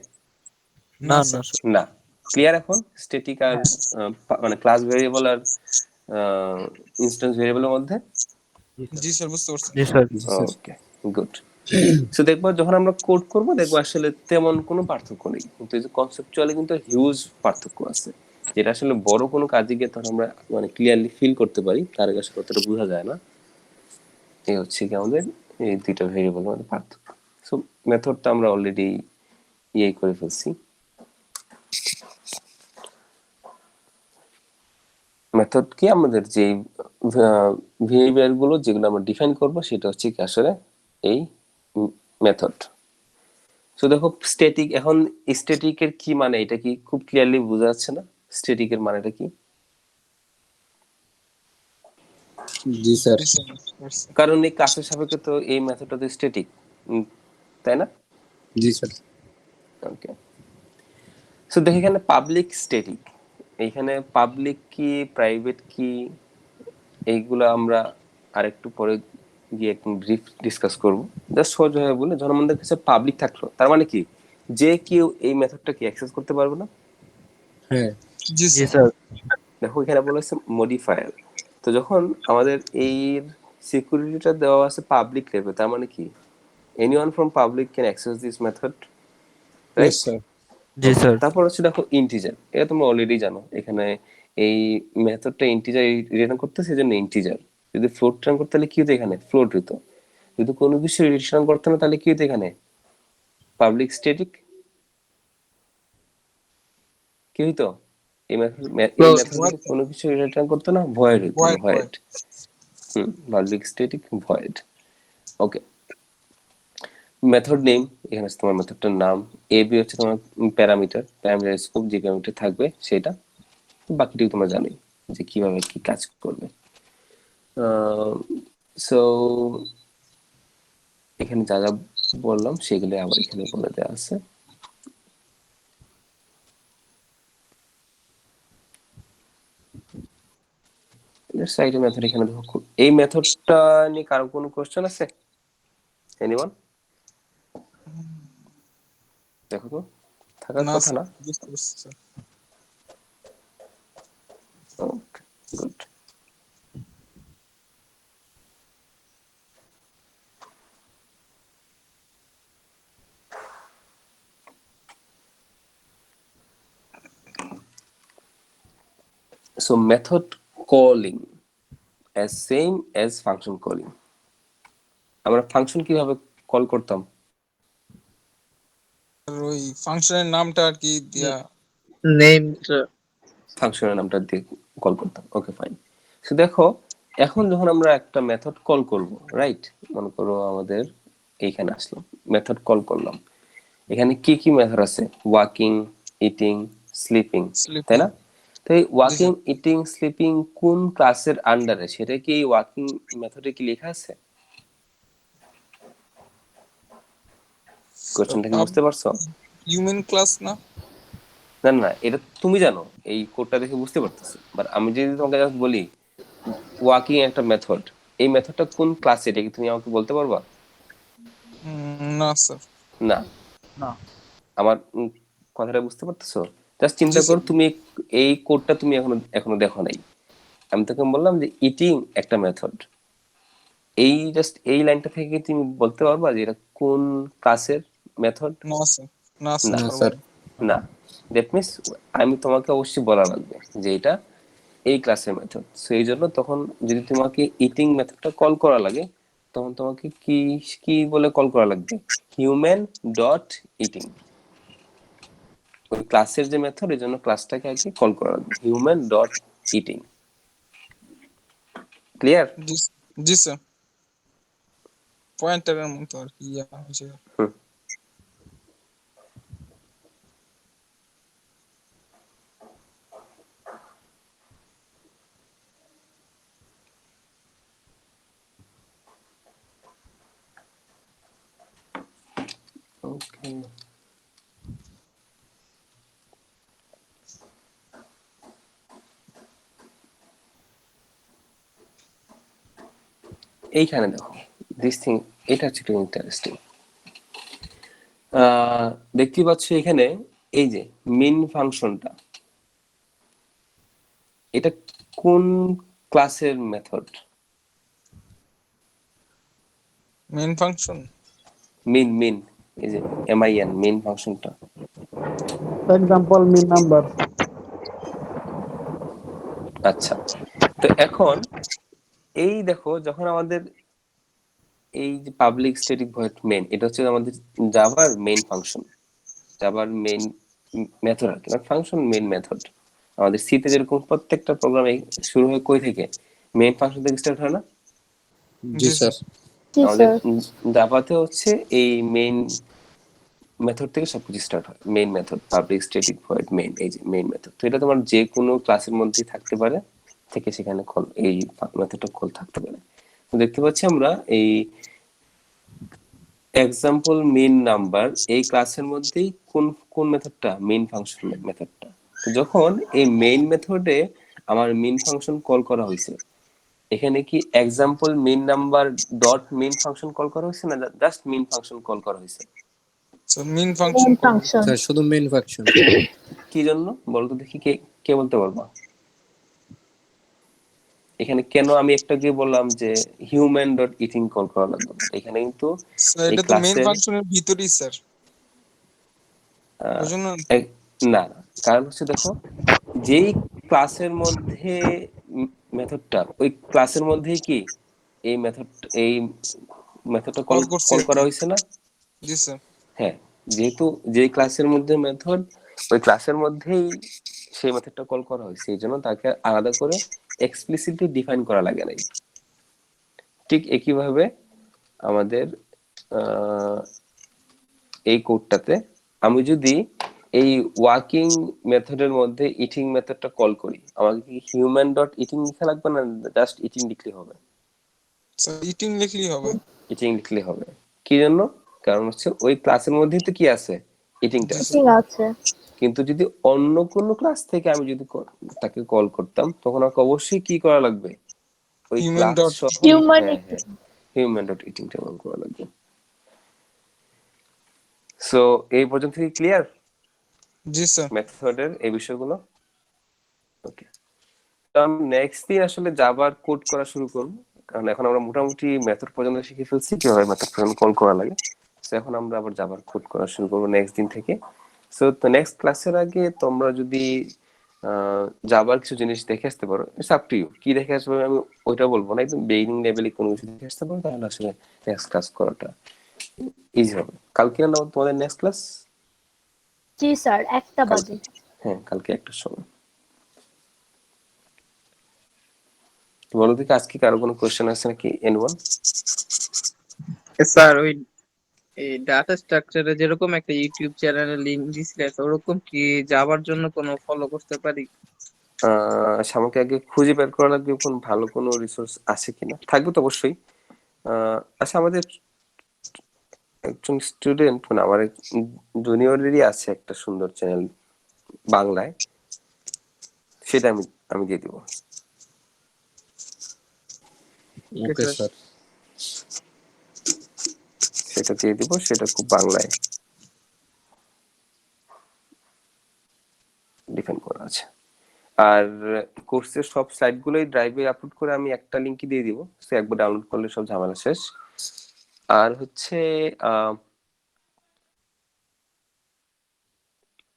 না না স্যার। স্যার। না। ক্লিয়ার এখন স্ট্যাটিক আর মানে ক্লাস ভেরিয়েবল আর ইনস্ট্যান্স ভেরিয়েবলের মধ্যে? জি স্যার, বুঝতে পারছি। জি স্যার। Okay, good. সো দেখবো যখন আমরা কোড করব দেখবো আসলে তেমন কোনো পার্থক্য নেই, কিন্তু এই যে কনসেপচুয়ালি কিন্তু হিউজ পার্থক্য আছে, যেটা আসলে বড় কোনো কাজে গিয়ে তখন আমরা মানে ক্লিয়ারলি ফিল করতে পারি, তার আগে আসলে অতটা বোঝা যায় না। এই হচ্ছে কি আমাদের এই দুইটা ভেরিয়েবল মধ্যে পার্থক্য। সো মেথডটা আমরা অলরেডি করে ফেলছি। মেথড কি আমাদের যে ভেরিয়েবল গুলো যেগুলো আমরা ডিফাইন করব সেটা হচ্ছে কি আসলে এই মেথড। সো দেখো স্ট্যাটিক, এখন স্ট্যাটিকের কি মানে এটা কি খুব ক্লিয়ারলি বোঝা যাচ্ছে না? স্ট্যাটিকের মানেটা কি? জি স্যার। জি স্যার, বুঝতে পারছি। কারণ এই ক্লাসের সাপেক্ষে তো এই মেথডটা তো স্ট্যাটিক, তাই না? জি স্যার। ওকে, সো দেখো এখানে পাবলিক স্ট্যাটিক, এইখানে পাবলিক কি প্রাইভেট কি এইগুলো আমরা আরেকটু পরে গিয়ে একটু ব্রিফ ডিসকাস করব। জাস্ট সহজভাবে বলে, যখন আমাদের কাছে পাবলিক থাকলো তার মানে কি যে কেউ এই মেথডটা কি অ্যাক্সেস করতে পারবে না? হ্যাঁ। জি জি স্যার। স্যার। দেখো এখানে বলা হচ্ছে মডিফায়ার, তো যখন আমাদের এই সিকিউরিটিটা দেওয়া আছে পাবলিক লেভেল, তার মানে কি anyone from public can access this method, right? Yes sir. G sir. তারপর হচ্ছে দেখো ইন্টিজার, এটা তোমরা অলরেডি জানো, এখানে এই মেথডটা ইন্টিজার রিটার্ন করতে, সেজন্য ইন্টিজার। যদি ফ্লোট রিটার্ন করতে তাহলে কি হতো, এখানে ফ্লোট হতো। যদি কোনো কিছু রিটার্ন করতে না তাহলে কি হতো, এখানে পাবলিক স্ট্যাটিক কি হইতো, এই মেথড কোনো কিছু রিটার্ন করতে না, ভয়েড হইতো, void. Public static void. Okay, method name, এখানে তোমার মেথডটার নাম, এবি হচ্ছে তোমার প্যারামিটার স্কোপ, যে প্যারামিটার থাকবে সেটা, বাকিটিও তোমরা জানোই যে কিভাবে কি কাজ করবে। সো এখানে যা যা বললাম সেগুলো আবার এখানে বলে দেওয়া আছে। Let's write a method. এখানে দেখো এই মেথডটা নিয়ে কারো কোনো কোশ্চেন আছে? এনিওয়ান? দেখো তো থাকার না কথা স্যার, না। বুঝতে পারছি sir. Okay, good. So method calling as same as function calling. আমরা ফাংশন কিভাবে কল করতাম? আর ওই ফাংশনের নামটা আর কি দিয়া নেম স্যার। ফাংশনের নামটা দিয়ে কল করতাম। Okay fine. সো দেখো এখন যখন আমরা একটা মেথড কল করব, রাইট? মনে করো আমাদের এইখানে আসলাম, মেথড কল করলাম। এখানে কি কি মেথড আছে? ওয়াকিং, ইটিং, স্লিপিং, তাই স্লিপিং। না? তো এই ওয়াকিং, ইটিং, স্লিপিং কোন ক্লাসের আন্ডারে, সেটা কি এই ওয়াকিং মেথডে কি লেখা আছে? কোশ্চেনটা কি বুঝতে পারছো? হিউম্যান ক্লাস না? না না, এটা তুমি জানো, এই কোডটা দেখে বুঝতে পারতেছো। বাট আমি যদি তোমাকে just বলি ওয়াকিং একটা মেথড, এই মেথডটা কোন ক্লাসে, এটা কি তুমি আমাকে বলতে পারবা? না স্যার। না। না। আমার কথাটা বুঝতে পারতেছো? জাস্ট চিন্তা জি, করো, স্যার। তুমি এই কোডটা তুমি এখনো দেখো নাই। আমি তোকে বললাম যে ইটিং একটা মেথড, এই জাস্ট এই লাইনটা থেকে তুমি বলতে পারবা যে এটা কোন ক্লাসের মেথড? না স্যার, না স্যার, না না পারবো স্যার। না। না। দ্যাট মিনস আমি তোমাকে অবশ্যই বলা লাগবে যে এটা এই ক্লাসের মেথড। সো এই জন্য তখন যদি তোমাকে ইটিং মেথডটা কল করা লাগে, তখন তোমাকে কি কি বলে কল করা লাগবে? Human dot eating. ওই ক্লাসের যে মেথড, এই জন্য ক্লাসটাকে আগে কল করা লাগবে হিউম্যান ডট ইটিং। ক্লিয়ার? জি, জি স্যার। পয়েন্টারের মতো আর কি ইয়া হয়েছে। ওকে। এইখানে দেখো দিস থিং, এটা হচ্ছে একটু ইন্টারেস্টিং। দেখতে পাচ্ছ এখানে এই যে মেইন ফাংশনটা, এটা কোন ক্লাসের মেথড? Main function. মেইন এই যে MIN মেইন ফাংশনটা। Example mean number. আচ্ছা, তো এখন এই দেখো যখন আমাদের এই যে পাবলিক স্ট্যাটিক ভয়েড মেইন, এটা হচ্ছে আমাদের জাভার মেইন ফাংশন, জাভার মেইন মেথড আর কি, না ফাংশন, মেইন মেথড। আমাদের সিতে যেরকম প্রত্যেকটা প্রোগ্রামে শুরু হয় কই থেকে? মেইন ফাংশন থেকে স্টার্ট হয় না? জি জি স্যার। জি আমাদের স্যার। জাভাতে হচ্ছে এই মেইন মেথড থেকে সবকিছু স্টার্ট হয়। Main method, public static void main, এই যে মেইন মেথড। তো এটা তোমার যে কোনো ক্লাসের মধ্যেই থাকতে পারে, থেকে সেখানে কল, এই মেথডটা কল থাকতে পারে। তো দেখতে পাচ্ছি আমরা এই এক্সাম্পল মেইন নাম্বার এই ক্লাসের মধ্যেই কোন কোন মেথডটা? Main function মেথডটা। তো যখন এই মেইন মেথডে আমার মেইন ফাংশন কল করা হয়েছে, এখানে কি example main number dot main function call করা হয়েছে, না জাস্ট মেইন ফাংশন কল করা হয়েছে? স্যার মেইন ফাংশন মেইন করব। ফাংশন। স্যার শুধু মেইন ফাংশন। কি জন্য বলতো দেখি, কে কে বলতে পারবা? এখানে কেন আমি একটা দিয়ে বললাম যে হিউম্যান ডট ইটিং কল করা লাগবে? এখানে কিন্তু স্যার এই এটা তো মেইন ক্লাসের ফাংশনের ভিতরেই স্যার, বুঝুন না। না, কারণ হচ্ছে দেখো যেই ক্লাসের মধ্যে মেথডটা, ওই ক্লাসের মধ্যেই কি এই মেথডটা কল কল করছি কল আর করা কি। হয়েছে না? জি স্যার। হ্যাঁ, যেহেতু যে ক্লাসের মধ্যে মেথড, ওই ক্লাসের মধ্যেই সেই মেথডটা কল করা হয়েছে, এই জন্য তাকে আলাদা করে এক্সপ্লিসিটলি ডিফাইন করা লাগে নাই। ঠিক একইভাবে আমাদের এই কোডটাতে আমি যদি এই ওয়াকিং মেথডের মধ্যে ইটিং মেথডটা কল করি, আমাকে কি হিউম্যান ডট ইটিং লেখা লাগবে, না জাস্ট ইটিং লিখলে হবে? স্যার ইটিং লিখলেই হবে। ইটিং লিখলে হবে। কি জন্য? কারণ হচ্ছে ওই ক্লাসের মধ্যেই তো কি আছে? ইটিংটা জি আছে। ঠিক আছে। কিন্তু যদি অন্য কোনো ক্লাস থেকে আমি যদি তাকে কল করতাম, তখন আমাকে অবশ্যই কি করা লাগবে? ওই Human ক্লাস dot সহ হিউম্যান হ্যাঁ হ্যাঁ হিউম্যান ডট ইটিং টেবল করা লাগবে। সো এই পর্যন্ত কি ক্লিয়ার জি স্যার। মেথডের এই বিষয়গুলো? ওকে, নেক্সট দিন আসলে জাভার কোড করা শুরু করবো, কারণ এখন আমরা মোটামুটি মেথড পর্যন্ত শিখে ফেলছি কিভাবে মেথড পর্যন্ত কল করা লাগে। তো এখন আমরা আবার জাভার কোড করা শুরু করবো নেক্সট দিন থেকে। সো তো নেক্সট ক্লাসের আগে তোমরা যদি জাভার কিছু জিনিস দেখে আসতে পারো, ইটস আপ টু ইউ, কি দেখে আসবে আমি ওইটা বলবো না, একদম বিগিনিং লেভেলে কোনো কিছু দেখে আসতে পারো, তাহলে আসলে নেক্সট ক্লাস করাটা ইজি হবে। কালকে না তোমাদের নেক্সট ক্লাস? জি স্যার 1টা কালকে, বাজে। হ্যাঁ কালকে 1টার সময়। বলো দেখি আজকে কারো কোনো কোশ্চেন আছে নাকি এনিওয়ান? স্যার ওই এই ডাটা স্ট্রাকচারে যেরকম একটা ইউটিউব চ্যানেলের লিংক দিছিলে, তো ওরকম কি যাবার জন্য কোনো ফলো করতে পারি? আমাকে আগে খুঁজে বের করা লাগবে কোন ভালো কোনো রিসোর্স আছে কিনা, থাকবে তো অবশ্যই। আচ্ছা আমাদের একজন স্টুডেন্ট মানে আমার জুনিয়রেরই আছে একটা সুন্দর চ্যানেল বাংলায়, সেটা আমি আমি দিয়ে দিব। Okay sir. সেটা দিয়ে দিব, সেটা খুব বাংলায় ডিফেন্ড করা আছে। আর কোর্সের সব স্লাইড গুলোই ড্রাইভে আপলোড করে আমি একটা লিংকই দিয়ে দিব, সে একবার ডাউনলোড করলে সব ঝামেলা শেষ। আর হচ্ছে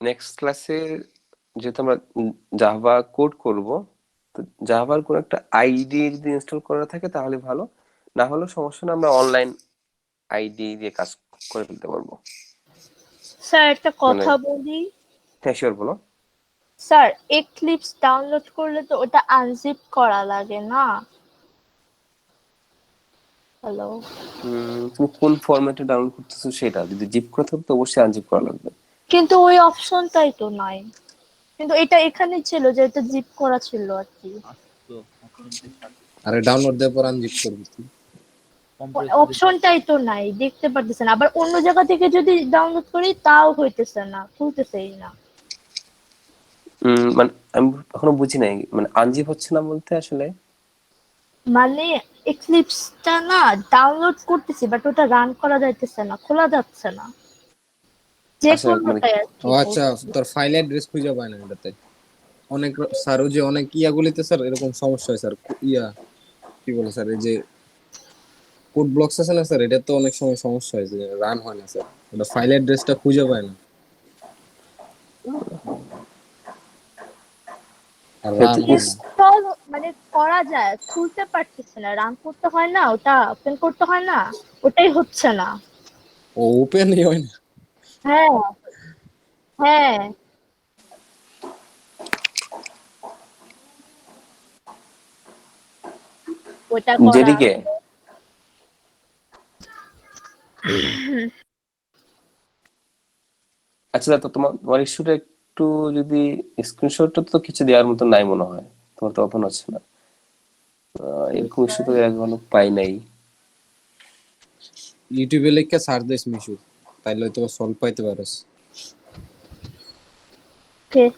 নেক্সট ক্লাসে যেহেতু আমরা জাভা কোড করব, তো জাভার কোন একটা আইডি যদি ইনস্টল করা থাকে তাহলে ভালো, না হলে সমস্যা না, আমরা অনলাইন আইডি দিয়ে কাজ করে ফেলতে পারবো। স্যার একটা মানে কথা বলি। হ্যাঁ শিওর, বলো। স্যার এক্লিপস ডাউনলোড করলে তো ওটা আনজিপ করা লাগে না? হ্যালো? তুমি কোন ফরম্যাটে ডাউনলোড করতেছো সেটা, যদি জিপ করে থাকো তো অবশ্যই আনজিপ করা লাগবে। কিন্তু ওই অপশনটাই তো নাই। কিন্তু এটা এখানে ছিল যে এটা জিপ করা ছিল আর কি। আসতো অপশনটি থাকতো, আরে ডাউনলোড দেওয়ার পর আনজিপ করবি তুই। কম্প্রেস অপশনটাই তো নাই, দেখতে পারতেছেন। আবার অন্য জায়গা থেকে যদি ডাউনলোড করি তাও হইতেছে না, খুলতেছেই না। মানে আমি এখনো বুঝি নাই, মানে আনজিপ হচ্ছে না বলতে আসলে মানে এক্লিপসটা না ডাউনলোড করতেছি বাট ওটা রান করা যাইতেছে না, খোলা যাচ্ছে না। যে আচ্ছা মানে কোনোটাই আর ও কি আচ্ছা, বলতেছি। তোর ফাইল অ্যাড্রেস খুঁজে পায় না এটাতে। অনেক স্যার ওই যে অনেক ইয়াগুলিতে স্যার এরকম সমস্যা হয় স্যার। ইয়া কি বলে স্যার, এই যে কোড ব্লকস আছে না স্যার, এটা তো অনেক সময় সমস্যা হয় যে রান হয় না স্যার, ওটা ফাইল অ্যাড্রেসটা খুঁজে পায় না আর রান হয় না। ইনস্টল মানে করা যায়, খুলতে পারতেছে না, রান করতে হয় না, ওটা ওপেন করতে হয় না, ওটাই হচ্ছে না। ও ওপেনই হয় না। হ্যাঁ হ্যাঁ, ওটা করা জেডিকে আচ্ছা তো তোমার তোমার ইস্যুটা একটু যদি স্ক্রিনশটটা তো কিছু দেওয়ার মতো নাই মনে হয়, তোমার তো ওপেন হচ্ছে না। এরকম ইস্যু তো এখনো পাই নাই। ইউটিউবে লিখে সার্চ দিস মিশু, তাইলে হয়তো সলভ পাইতে পারস।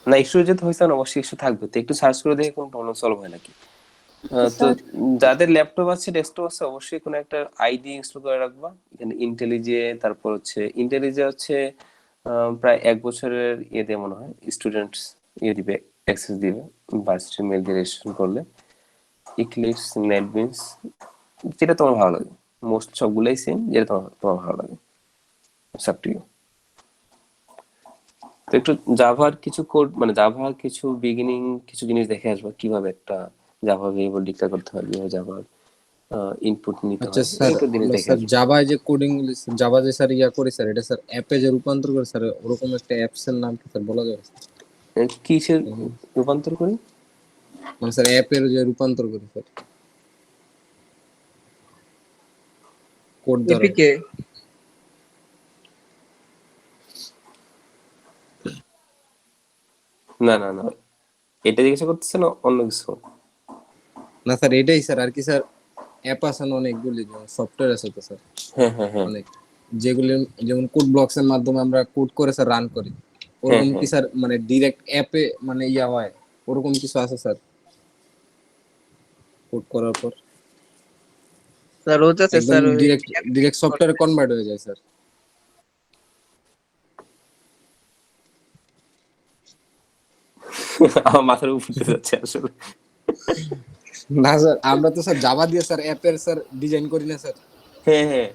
না ইস্যু যেহেতু হয়েছে না, অবশ্যই ইস্যু থাকবে, তো একটু সার্চ করে দেখে কোনো প্রবলেম সলভ হয় নাকি। তো যাদের ল্যাপটপ আছে ডেস্কটপ আছে অবশ্যই কোনো একটা আইডি ইনস্টল করে রাখবা। এখানে ইন্টেলিজে, তারপর হচ্ছে ইন্টেলিজে হচ্ছে প্রায় 1 বছরের ইয়ে দিয়ে মনে হয় স্টুডেন্টস ইয়ে দিবে, অ্যাক্সেস দিবে ভার্সিটি মেল দিয়ে রেজিস্ট্রেশন করলে। ইক্লিপস, নেটবিনস, যেটা তোমার ভালো লাগে, মোস্ট সবগুলাই সেম, যেটা তোমার তোমার ভালো লাগে, সব টু ইউ। তো একটু জাভার কিছু কোড মানে জাভার কিছু বিগিনিং কিছু জিনিস দেখে আসবা, কিভাবে একটা জাভা ভেরিয়েবল ডিক্লেয়ার করতে হয়, কিভাবে জাভার ইনপুট নিতে আচ্ছা হয়, স্যার, এরকম জিনিস হলো দেখে স্যার আসবে। জাভায় যে কোডিং জাভা যে স্যার ইয়া করে স্যার, এটা স্যার অ্যাপে যে রূপান্তর করে স্যার, ওরকম একটা অ্যাপস এর নাম কি স্যার বলা যাবে? কিসের রূপান্তর করি? মানে স্যার অ্যাপের যে রূপান্তর করি স্যার কোড দ্বারা। এপিকে না না না, এটা জিজ্ঞাসা করতেছে না অন্য কিছু? না স্যার এটাই স্যার, আর কি স্যার অ্যাপ আছে না অনেকগুলি, যেমন সফটওয়্যার আছে তো স্যার হ্যাঁ হ্যাঁ হ্যাঁ অনেক, যেগুলি যেমন কোড ব্লকস এর মাধ্যমে আমরা কোড করে স্যার রান করি, হ্যাঁ ওরকম কি হ্যাঁ। স্যার মানে ডিরেক্ট অ্যাপে মানে ইয়া হয়, ওরকম কিছু আছে স্যার কোড করার পর? স্যার রোজ আছে একদম স্যার ওই ডিরেক্ট সফটওয়্যারে কনভার্ট হয়ে যায় স্যার। আমার মাথার উপর উঠতে যাচ্ছে আসলে। না স্যার, আমরা তো স্যার জাভা দিয়ে স্যার অ্যাপের স্যার ডিজাইন করি না স্যার। হ্যাঁ হ্যাঁ।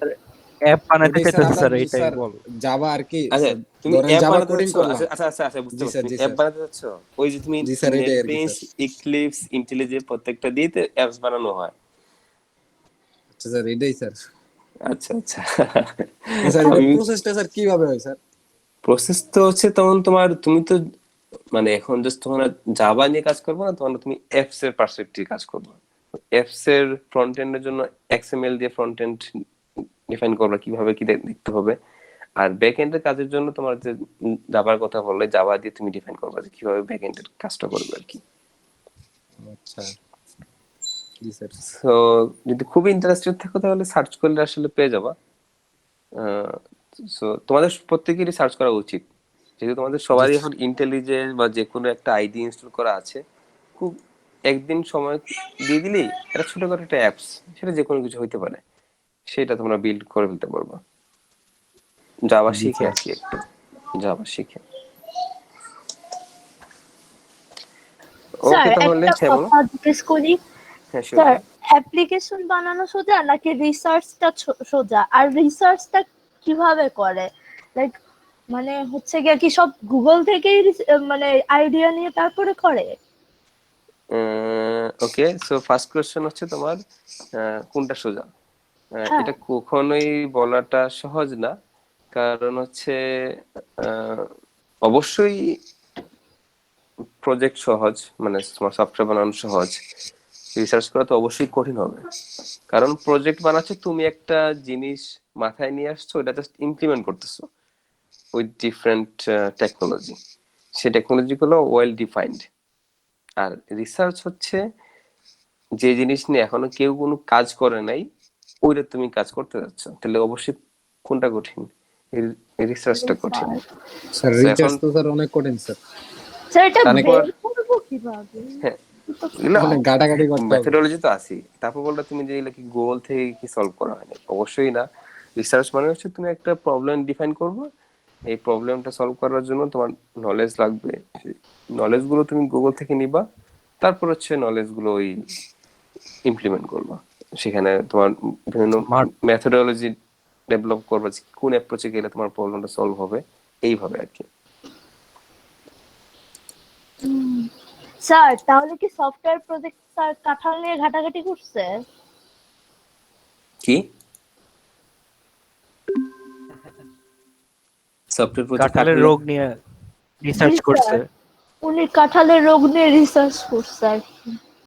অ্যাপ বানাতে ওইটাই স্যার চাইতেছে আমরা স্যার, এইটাই স্যার বল। জাভা আর কি আচ্ছা স্যার, তুমি ধরেন অ্যাপ জাভা বানাতে কোডিং চাচ্ছ? করলাম। আচ্ছা আচ্ছা আচ্ছা বুঝতে জি পারছি, স্যার, তুমি জি অ্যাপ স্যার, বানাতে চাচ্ছ? ওই যে তুমি জি স্যার, এটাই আর কি নেটবিনস, স্যার। ইক্লিপস, ইন্টেলিজে প্রত্যেকটা দিয়ে তো অ্যাপস বানানো হয়। আচ্ছা স্যার, এটাই স্যার। আচ্ছা আচ্ছা। স্যার এটা আমি প্রসেসটা স্যার কিভাবে হয় স্যার? প্রসেস তো হচ্ছে তখন তোমার, তুমি তো মানে এখন জাস্ট তখন জাভা নিয়ে কাজ করবো না, তখন তুমি অ্যাপস এর পার্সপেক্টিভ কাজ করবো। অ্যাপস এর ফ্রন্ট এন্ডের জন্য এক্সএমএল দিয়ে ফ্রন্ট এন্ড ডিফাইন করবে কিভাবে কি দেখতে হবে, আর ব্যাক এন্ডের কাজের জন্য তোমার যে জাভার কথা বললে, জাভা দিয়ে তুমি ডিফাইন করবে যে কিভাবে ব্যাক এন্ডের কাজটা করবে আর কি। আচ্ছা, জি স্যার। সো যদি খুব ইন্টারেস্টেড থাকো তাহলে সার্চ করলে আসলে পেয়ে যাবা। সো তোমাদের প্রত্যেকেরই সার্চ করা উচিত, যেহেতু তোমাদের সবারই এখন ইন্টেলিজেন্স বা যে কোনো একটা আইডি ইনস্টল করা আছে। খুব একদিন সময় দিয়ে দিলেই একটা ছোটখাটো একটা অ্যাপস, সেটা যে কোনো কিছু হইতে পারে, সেটা তোমরা বিল্ড করে ফেলতে পারবা জাভা জি শিখে স্যার। আর কি, একটু জাভা শিখে। স্যার ওকে তাহলে, একটা হ্যাঁ বলো। কথা জিজ্ঞেস করি। হ্যাঁ sure, স্যার sure. অ্যাপ্লিকেশন বানানো সোজা নাকি রিসার্চটা সোজা? আর রিসার্চটা কিভাবে করে? লাইক মানে হচ্ছে গিয়ে কি সব গুগল থেকেই মানে আইডিয়া নিয়ে তারপরে করে? ওকে, সো ফার্স্ট কোশ্চেন হচ্ছে তোমার কোনটা সোজা। হ্যাঁ। এটা কখনোই বলাটা সহজ না, কারণ হচ্ছে আহ, অবশ্যই প্রজেক্ট সহজ, মানে তোমার সফটওয়্যার বানানো সহজ, রিসার্চ করা তো অবশ্যই কঠিন হবে। কারণ প্রজেক্ট বানাচ্ছো, তুমি একটা জিনিস মাথায় নিয়ে আসছো, এটা জাস্ট ইমপ্লিমেন্ট করতেছো উইথ ডিফারেন্ট টেকনোলজি, সেই টেকনোলজি গুলো ওয়েল ডিফাইন্ড। আর রিসার্চ হচ্ছে যে জিনিস নিয়ে এখনো কেউ কোনো কাজ করে নাই, ওইটা তুমি কাজ করতে যাচ্ছ, তাহলে অবশ্যই কোনটা কঠিন? রিসার্চটা কঠিন। স্যার So এখন রিচার্জ তো স্যার অনেক কঠিন স্যার, স্যার এটা অনেক, বের করবো কিভাবে? হ্যাঁ এগুলো অনেক ঘাটাঘাটি করতে হবে। মেথোডোলজি তো আছেই। তারপর বললে তুমি যে এগুলো কি গুগল থেকে কি সলভ করা হয়নি, অবশ্যই না। রিসার্চ মানে হচ্ছে তুমি একটা প্রবলেম ডিফাইন করবে, এই প্রবলেমটা সলভ করার জন্য তোমার নলেজ লাগবে, নলেজ গুলো তুমি গুগল থেকে নিবা, তারপর হচ্ছে নলেজ গুলো ওই ইমপ্লিমেন্ট করবা, সেখানে তোমার বিভিন্ন Smart. মেথোডোলজি ডেভেলপ করবা যে কোন অ্যাপ্রোচে গেলে তোমার প্রবলেমটা সলভ হবে, এইভাবে আর কি। স্যার তাহলে কি সফটওয়্যার প্রজেক্ট স্যার কাঁঠাল নিয়ে ঘাটাঘাটি করছে? কি সফটওয়্যার প্রজেক্ট কাঁঠালের রোগ নিয়ে রিসার্চ জি, করছে। স্যার। উনি কাঁঠালের রোগ নিয়ে রিসার্চ করছে আর কি।